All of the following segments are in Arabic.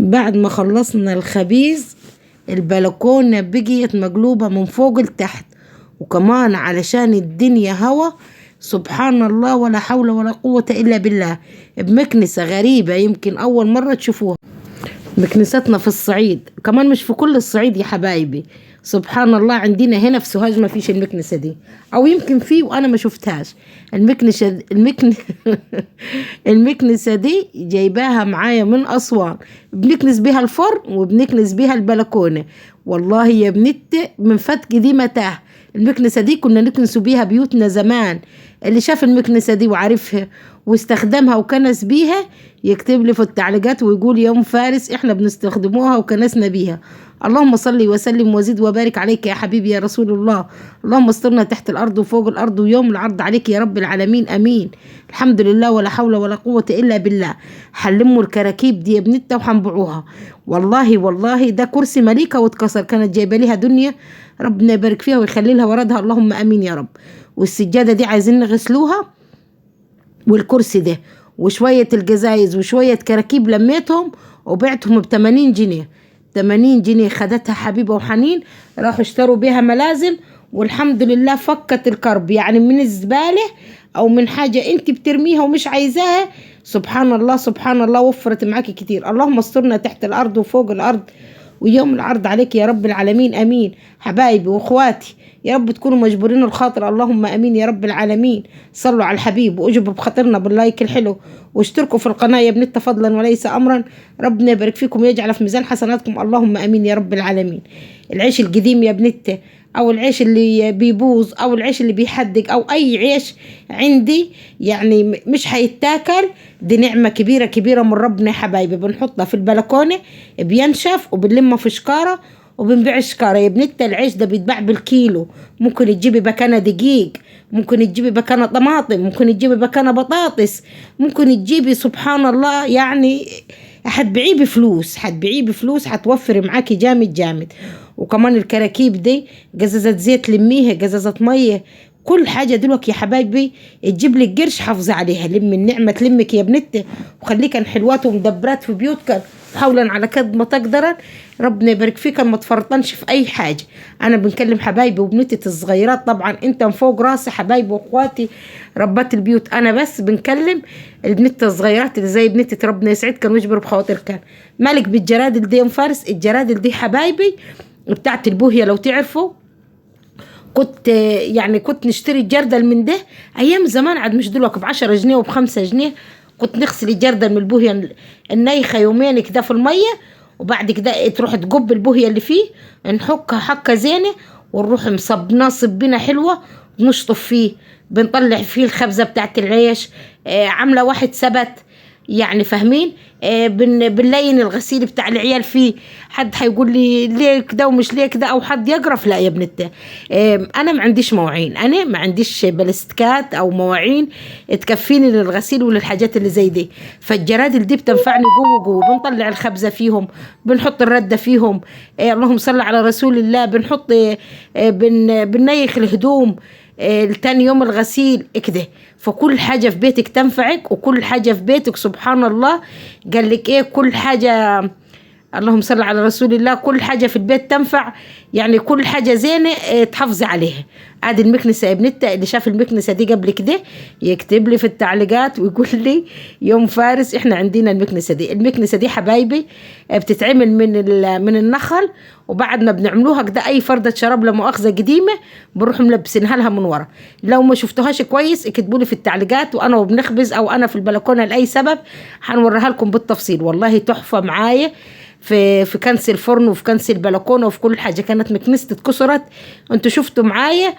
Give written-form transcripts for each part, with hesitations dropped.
بعد ما خلصنا الخبيز البلكونة بقيت مقلوبة من فوق لتحت، وكمان علشان الدنيا هوا سبحان الله ولا حول ولا قوة إلا بالله، بمكنسة غريبة يمكن أول مرة تشوفوها. مكنستنا في الصعيد، كمان مش في كل الصعيد يا حبايبي، سبحان الله عندنا هنا في سوهاج ما فيش المكنسة دي، أو يمكن فيه وأنا ما شفتهاش. المكنسة دي جايباها معايا من أسوان، بنكنس بيها الفرن وبنكنس بيها البلكونة. والله يا بنتي من فتك دي متاه. المكنسة دي كنا نكنسوا بيها بيوتنا زمان، اللي شاف المكنسة دي وعارفها واستخدمها وكنس بيها يكتب لي في التعليقات ويقول يوم فارس احنا بنستخدموها وكنسنا بيها. اللهم صل وسلم وزد وبارك عليك يا حبيبي يا رسول الله. اللهم استرنا تحت الارض وفوق الارض ويوم العرض عليك يا رب العالمين امين. الحمد لله ولا حول ولا قوة الا بالله. حلموا الكراكيب دي يا بنتها وحنبيعوها. والله ده كرسي مليكة واتكسر، كانت جايبه ليها دنيا، ربنا يبارك فيها ويخلي لها ولدها اللهم امين يا رب. والسجادة دي عايزين نغسلوها، والكرسي ده وشوية الجزايز وشوية كراكيب لميتهم وبعتهم ب80 جنيه. 80 جنيه خدتها حبيبة وحنين، راحوا اشتروا بيها ملازم، والحمد لله فكت الكرب. يعني من الزبالة او من حاجة انت بترميها ومش عايزاها، سبحان الله سبحان الله وفرت معاكي كتير. اللهم استرنا تحت الارض وفوق الارض ويوم العرض عليك يا رب العالمين امين. حبايبي واخواتي يا رب تكونوا مجبورين الخاطر، اللهم امين يا رب العالمين. صلوا على الحبيب واجبوا بخاطرنا باللايك الحلو، واشتركوا في القناه يا بنت فضلا وليس امرا. ربنا يبارك فيكم ويجعل في ميزان حسناتكم، اللهم امين يا رب العالمين. العيش القديم يا بنتي، او العيش اللي بيبوظ، او العيش اللي بيحدق، او اي عيش عندي يعني مش هيتاكل، دي نعمة كبيرة كبيرة من ربنا يا حبايبي. بنحطها في البلكونة بينشف وبنلمها في شكارة وبنبيع شكارة يا بنتي. العيش ده بيتباع بالكيلو، ممكن تجيبي بكانة دقيق، ممكن تجيبي بكانة طماطم، ممكن تجيبي بكانة بطاطس، ممكن تجيبي سبحان الله يعني هتبيعيه بفلوس هتوفر معاكي جامد جامد. وكمان الكراكيب دي جزازة زيت لميها، جزازة مية، كل حاجة دلوقتي يا حبايبي تجيب لك قرش حافظي عليها. لم النعمة تلمك يا بنتي، وخليك حلوات ومدبرات في بيوتك حولا على قد ما تقدر. ربنا يبارك فيك، ما تفرطنش في اي حاجة. انا بنكلم حبايبي وبنتي الصغيرات، طبعا انت من فوق راسي حبايبي واخواتي ربات البيوت، انا بس بنكلم البنت الصغيرات اللي زي بنتي ربنا يسعدك ويجبر بخواطرك. مالك بالجرادل دي يا فارس؟ الجرادل دي حبايبي بتاعت البوهية لو تعرفوا. كنت نشتري الجردل من ده ايام زمان، عاد مش دلوقتي ب10 جنيه وب5 جنيه. كنت نغسل الجردل من البوهية النايخة يومين كده في المية، وبعد كده تروح تقب البوهية اللي فيه، نحكها حكة زينة ونروح صبنا حلوة ونشطف فيه، بنطلع فيه الخبزة بتاعت العيش. عاملة واحد سبت يعني فاهمين. بنلين الغسيل بتاع العيال فيه. حد هيقول لي ليه كده ومش ليه كده، او حد يقرف، لا يا بنتي. انا ما عنديش مواعين، انا ما عنديش بلاستيكات او مواعين تكفيني للغسيل وللحاجات اللي زي دي. فالجرادل دي بتنفعني جوه. بنطلع الخبزه فيهم، بنحط الرده فيهم، اللهم صل على رسول الله. بنحط بننيخ الهدوم تاني يوم الغسيل كده. فكل حاجة في بيتك تنفعك، وكل حاجة في بيتك سبحان الله قال لك ايه، كل حاجة اللهم صل على رسول الله، كل حاجة في البيت تنفع. يعني كل حاجة زينة تحافظي عليها. ادي المكنسة يا بنتي، اللي شاف المكنسة دي قبل كده يكتب لي في التعليقات ويقول لي يوم فارس احنا عندنا المكنسة دي. المكنسة دي حبايبي بتتعمل من النخل، وبعد ما بنعملوها كده اي فردة شراب لا مؤاخذة قديمة بنروح ملبسينها لها من ورا. لو ما شفتوهاش كويس اكتبوا لي في التعليقات، وانا وبنخبز او انا في البلكونة لاي سبب هنوريها لكم بالتفصيل. والله تحفة معايا في كنس الفرن وفي كنس البلكونه وفي كل حاجه. كانت مكنسة اتكسرت، انتوا شفتوا معايا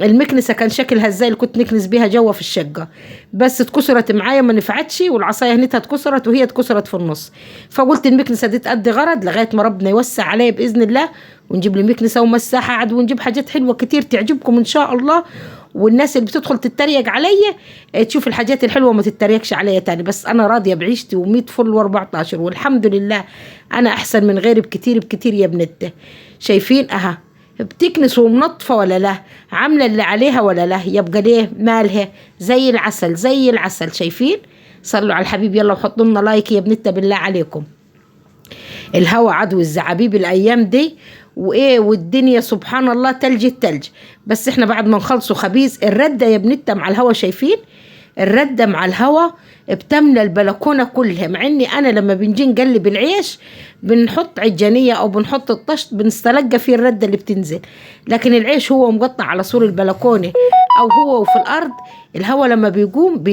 المكنسه كان شكلها ازاي اللي كنت نكنس بيها جوا في الشقه، بس اتكسرت معايا ما نفعتش، والعصايه هنتها اتكسرت وهي اتكسرت في النص. فقلت المكنسه دي تأدي غرض لغايه ما ربنا يوسع عليا باذن الله، ونجيب لي مكنسه ومساحه عاد، ونجيب حاجات حلوه كتير تعجبكم ان شاء الله. والناس اللي بتدخل تتريق عليا تشوف الحاجات الحلوه ما تتريقش عليا تاني. بس انا راضيه بعيشتي و100 فل و14 والحمد لله. انا احسن من غيري بكتير يا بنتي. شايفين اها بتكنس ومنطفه ولا لا، عامله اللي عليها ولا لا، يبقى ليه مالها زي العسل. شايفين؟ صلوا على الحبيب يلا وحطوا لنا لايك يا بنتي بالله عليكم. الهوا عدو الزعابيب الايام دي، وايه والدنيا سبحان الله تلج التلج. بس احنا بعد ما نخلصوا خبيز الردة يا بنتة مع الهوا، شايفين الردة مع الهوا بتملى البلكونة كلها. مع اني انا لما بنجي نقلب العيش بنحط عجانية او بنحط الطشت بنستلقى فيه الردة اللي بتنزل، لكن العيش هو مقطع على سور البلكونة او هو في الارض، الهوا لما بيقوم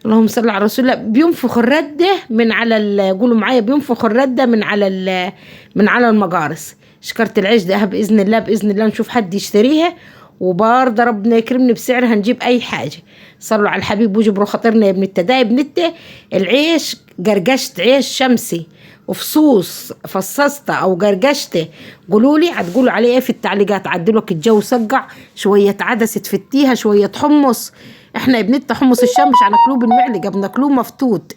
اللهم صل على رسول الله بينفخ الردة من على قولوا معايا، بينفخ الردة من على المجارس. شكرت العيش ده بإذن الله، بإذن الله نشوف حد يشتريها، وبرضه ربنا يكرمني بسعرها نجيب أي حاجة. صلوا على الحبيب وجبروا خاطرنا يا بنتة. ده يا بنتة العيش قرقشت عيش شمسي وفصوص فصصته أو قرقشته، قولوا لي هتقولوا عليه ايه في التعليقات. عدلوك الجو سقع شوية عدسة تفتيها شوية حمص. احنا يا بنتة حمص الشام مش هناكلوه بالمعلقة، بناكلوه مفتوت،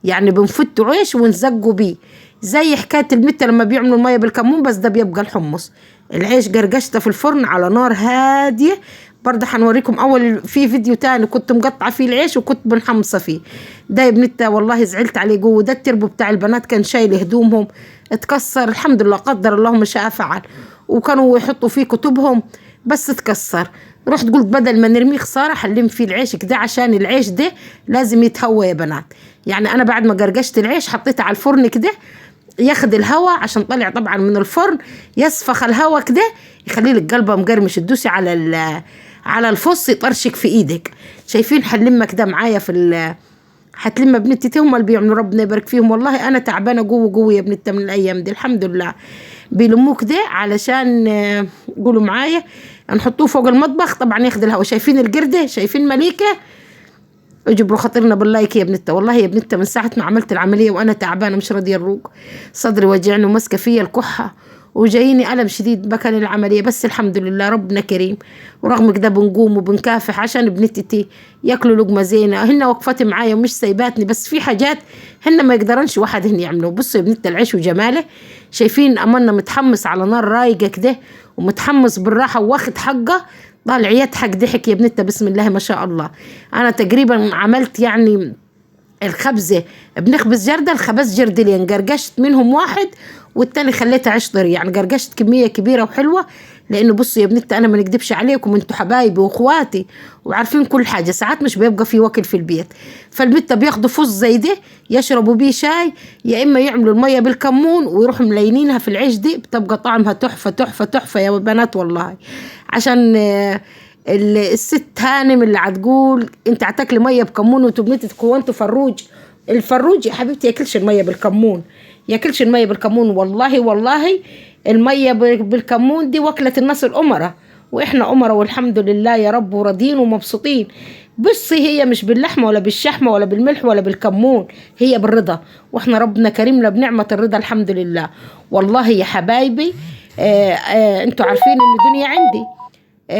يعني بنفتوا عيش ونزقوا بيه زي حكاية المتة لما بيعملوا المية بالكمون، بس ده بيبقى الحمص. العيش قرقشته في الفرن على نار هادية. برضه هنوريكم اول في فيديو تاني كنت مقطعه فيه العيش وكنت بنحمصه فيه. ده يا بنتة والله زعلت عليه جوه. ده التربو بتاع البنات كان شايل هدومهم اتكسر، الحمد لله قدر الله ما شاء فعل، وكانوا يحطوا فيه كتبهم بس اتكسر. رحت قلت بدل ما نرميه خساره حلم فيه العيش كده، عشان العيش ده لازم يتهوى يا بنات. يعني انا بعد ما قرقشت العيش حطيته على الفرن كده ياخد الهواء، عشان طلع طبعا من الفرن يسفخ الهواء كده يخلي لك قلبه مقرمش، تدوسي على الفص يطرشك في ايدك. شايفين حلمه كده معايا في هتلم بنتي هم اللي بيعملوا، ربنا يبارك فيهم. والله انا تعبانه جوه يا بنتي من الايام دي، الحمد لله بيلموه كده علشان قولوا معايا نحطوه فوق المطبخ طبعا ياخد الهواء. شايفين القرده، شايفين مليكه، اجبروا خاطرنا باللايك يا بنتة. والله يا بنتة من ساعة ما عملت العملية وأنا تعبانة مش راضية الروق، صدري وجعني وماسكة فيا الكحة وجايني ألم شديد مكان العملية، بس الحمد لله ربنا كريم. ورغم كده بنقوم وبنكافح عشان بنتي ياكلوا لقمة زينة. هن وقفتي معايا ومش سايباتني، بس في حاجات هن ما يقدرنش واحد هن يعملوا. بصوا يا بنتة العيش وجماله، شايفين أمنا متحمس على نار رايقة كده ومتحمس بالراحة واخد حقه، طالع يضحك ضحك يا بنتة بسم الله ما شاء الله. أنا تقريبا عملت يعني الخبزة بنخبز جردل، خبز جردلين، قرقشت منهم واحد والتاني خليته عيش طري، يعني قرقشت كمية كبيرة وحلوة. لأنه بصوا يا بنتة أنا ما نكدبش عليكم، انتوا حبايبي وإخواتي وعارفين كل حاجة، ساعات مش بيبقى في وكل في البيت، فالبنتة بياخدوا فوز زي ده يشربوا بيه شاي، يا إما يعملوا المية بالكمون ويروحوا ملينينها في العيش دي، بتبقى طعمها تحفة تحفة تحفة يا بنات والله. عشان الست هانم اللي هتقول انت هتاكلي ميه بكمون وتبنتي كونتوا فروج، الفروج يا حبيبتي ياكلش الميه بالكمون، ياكلش الميه بالكمون. والله الميه بالكمون دي وكلة الناس الأمرة، واحنا أمرة والحمد لله يا رب وراضيين ومبسوطين. بصي هي مش باللحمة ولا بالشحمة ولا بالملح ولا بالكمون، هي بالرضا، واحنا ربنا كريمنا بنعمة الرضا الحمد لله. والله يا حبايبي انتوا عارفين ان الدنيا عندي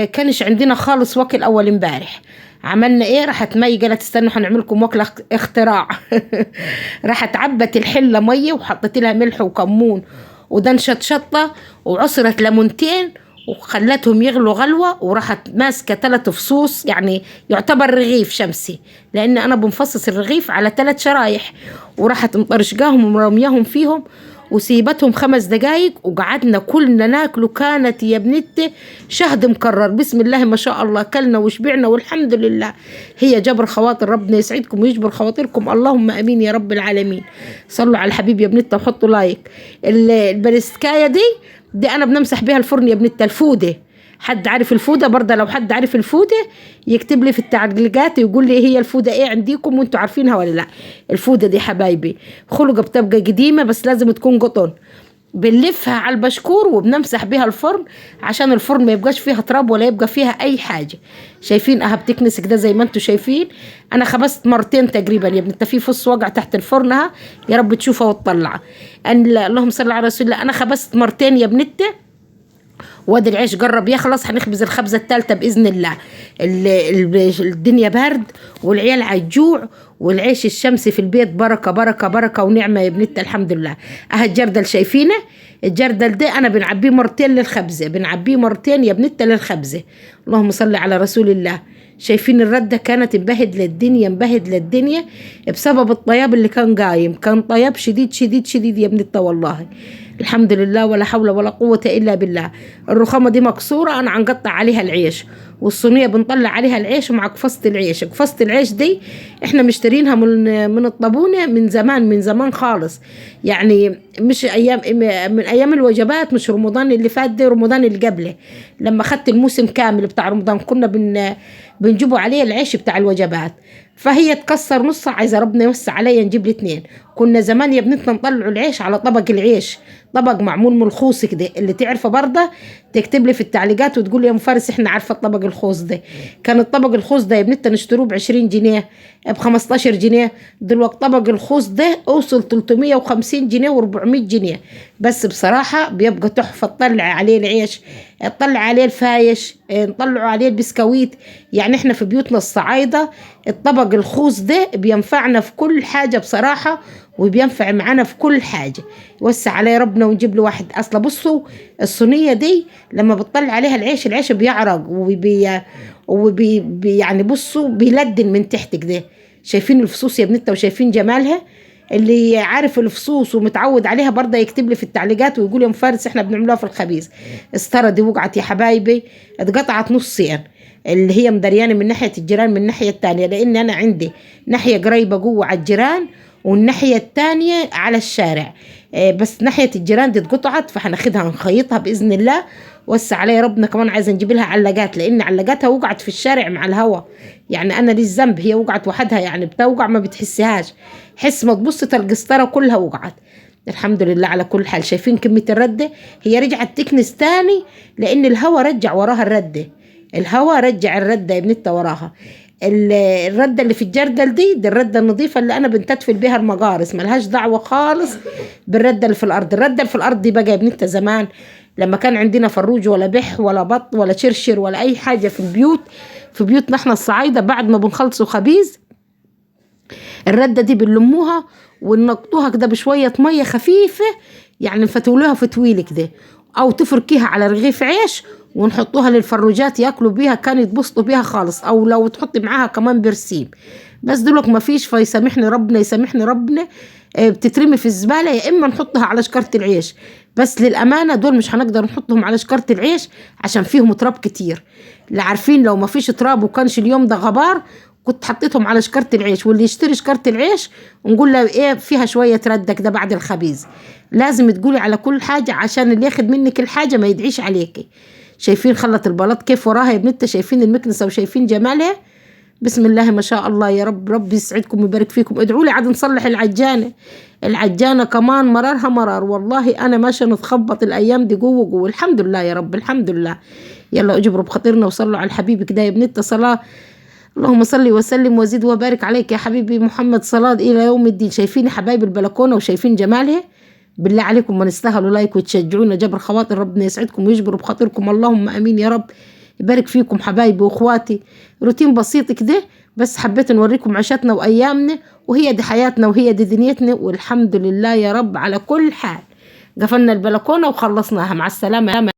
كانش عندنا خالص وكل اول امبارح. عملنا ايه؟ راحت مي قالت استنوا هنعمل لكم وكله اختراع راحت عبت الحله ميه وحطت لها ملح وكمون ودنشت شطه وعصرت ليمونتين وخلتهم يغلوا غلوه، وراحت ماسكه 3 فصوص، يعني يعتبر رغيف شمسي لان انا بنفصص الرغيف على 3 شرايح، وراحت مطرشقاهم ومرمياهم فيهم وسيبتهم 5 دقايق وقعدنا كلنا ناكله. كانت يا بنتي شهد مكرر بسم الله ما شاء الله، كلنا وشبعنا والحمد لله. هي جبر خواطر، ربنا يسعدكم ويجبر خواطركم اللهم امين يا رب العالمين. صلوا على الحبيب يا بنتي وحطوا لايك. البريسكايه دي انا بنمسح بيها الفرن يا بنتي. الفوده، حد عارف الفوده؟ برضه لو حد عارف الفوده يكتب لي في التعليقات ويقول لي هي الفوده ايه عندكم وانتوا عارفينها ولا لا. الفوده دي حبايبي خلقه بتبقى قديمه بس لازم تكون قطن، بنلفها على البشكور وبنمسح بيها الفرن عشان الفرن ما يبقاش فيها تراب ولا يبقى فيها اي حاجه. شايفين اها بتكنس كده زي ما انتوا شايفين. انا خبزت مرتين تقريبا يا بنت، في فص وقع تحت الفرن اها يا رب تشوفها وتطلع. اللهم صل على رسول الله. انا خبزت مرتين يا بنت، وادي العيش قرب يخلص، هنخبز الخبزة الثالثة بإذن الله. الدنيا برد والعيال عالجوع، والعيش الشمسي في البيت بركة بركة بركة ونعمة يا بنت الحمد لله. الجردل شايفينه؟ الجردل ده أنا بنعبيه مرتين للخبزة، بنعبيه مرتين يا بنت للخبزة. اللهم صل على رسول الله. شايفين الردة كانت مبهدلة الدنيا مبهدلة الدنيا بسبب الطياب اللي كان قايم، كان طياب شديد شديد شديد يا بنتي والله. الحمد لله ولا حول ولا قوة إلا بالله. الرخامة دي مكسورة، أنا عنقطع عليها العيش، والصينية بنطلع عليها العيش ومع قفصة العيش. قفصة العيش دي احنا مشترينها من الطابونة من زمان، من زمان خالص يعني، مش أيام، من أيام الوجبات، مش رمضان اللي فات ده، رمضان اللي قبله لما خدت الموسم كامل بتاع رمضان كنا بنجيبوا عليه العيش بتاع الوجبات. فهي تكسر نصها، عايزة ربنا يوسع عليا نجيب الاثنين. كنا زمان يا بنتنا نطلعوا العيش على طبق العيش، طبق معمول من الخوص كده، اللي تعرفه برضه تكتب لي في التعليقات وتقول لي يا مفارس احنا عارفه الطبق الخوص ده. كان الطبق الخوص ده يا بنتنا نشتروه ب20 جنيه، ب15 جنيه. دلوقتي طبق الخوص ده اوصل 350 جنيه و400 جنيه. بس بصراحه بيبقى تحفه، تطلع عليه العيش، تطلع عليه الفايش، نطلعوا عليه البسكويت. يعني احنا في بيوتنا الصعايده الطبق الخوص ده بينفعنا في كل حاجه بصراحه، وبينفع معانا في كل حاجة. يوسع عليه ربنا ونجيب له واحد. أصلا بصوا الصينية دي لما بتطلع عليها العيش، العيش بيعرق يعني بصوا بيلدن من تحت كده. شايفين الفصوص يا بنتنا وشايفين جمالها؟ اللي عارف الفصوص ومتعود عليها برضه يكتب لي في التعليقات ويقول يا مفارس احنا بنعملوها في الخبيز. استرى دي وقعت يا حبايبي، اتقطعت نصين، اللي هي مدريانة من ناحية الجيران من الناحية التانية، لأن أنا عندي ناحية قريبة جوه على الجيران والناحية التانية على الشارع. بس ناحية الجيران دي اتقطعت، فهناخدها نخيطها بإذن الله. وسع عليا ربنا. كمان عايزة نجيب لها علاقات، لأن علاقاتها وقعت في الشارع مع الهوا. يعني أنا لي الذنب، هي وقعت وحدها يعني بتوقع ما بتحسهاش، حس ما تبص القسطرة كلها وقعت. الحمد لله على كل حال. شايفين كمية الردة؟ هي رجعت تكنس تاني لأن الهوا رجع وراها الردة، الهوا رجع الردة يا بنتها وراها. الردة اللي في الجردل دي الردة النظيفة اللي أنا بنتدفل بيها المجارس، ملهاش دعوة خالص بالردة اللي في الأرض. الردة اللي في الأرض دي بقى يا بنتها زمان لما كان عندنا فروج ولا بح ولا بط ولا شرشر ولا أي حاجة في البيوت، في بيوتنا احنا الصعايدة، بعد ما بنخلصوا خبيز الردة دي بنلموها وننقطوها كده بشوية مية خفيفة، يعني نفتولوها فتويل كده، أو تفركيها على رغيف عيش ونحطوها للفروجات ياكلوا بيها، كانوا يتبسطوا بيها خالص. او لو تحطي معاها كمان برسيم. بس دلوقتي ما فيش، فيسامحني ربنا يسامحني ربنا، بتترمي في الزبالة، يا اما نحطها على شكارة العيش. بس للأمانة دول مش هنقدر نحطهم على شكارة العيش عشان فيهم تراب كتير. اللي عارفين لو ما فيش تراب وكانش اليوم ده غبار كنت حطيتهم على شكارة العيش، واللي يشتري شكارة العيش ونقول له ايه فيها شوية ردة كده بعد الخبيز. لازم تقولي على كل حاجة عشان اللي ياخد منك الحاجة ما يدعيش عليكي. شايفين خلط البلاط كيف وراها يا بنتها؟ شايفين المكنسة وشايفين جمالها؟ بسم الله ما شاء الله. يا رب رب يسعدكم ويبارك فيكم. ادعوا لي عاد نصلح العجانة. العجانة كمان مرارها مرار والله. انا ماشيه نتخبط الايام دي جوه. الحمد لله يا رب الحمد لله. يلا اجبروا بخاطرنا وصلوا على الحبيب كده يا بنتها صلاة. اللهم صل وسلم وزد وبارك عليك يا حبيبي محمد صلاة إلى يوم الدين. شايفين حبايب البلكونة وشايفين جمالها؟ بالله عليكم ما نستاهلوا لايك وتشجعونا جبر خواطر. ربنا يسعدكم ويجبر بخاطركم اللهم امين يا رب. يبارك فيكم حبايبي واخواتي. روتين بسيط كده بس حبيت نوريكم عشاتنا وايامنا، وهي دي حياتنا وهي دي دنيتنا، والحمد لله يا رب على كل حال. قفلنا البلكونة وخلصناها. مع السلامة.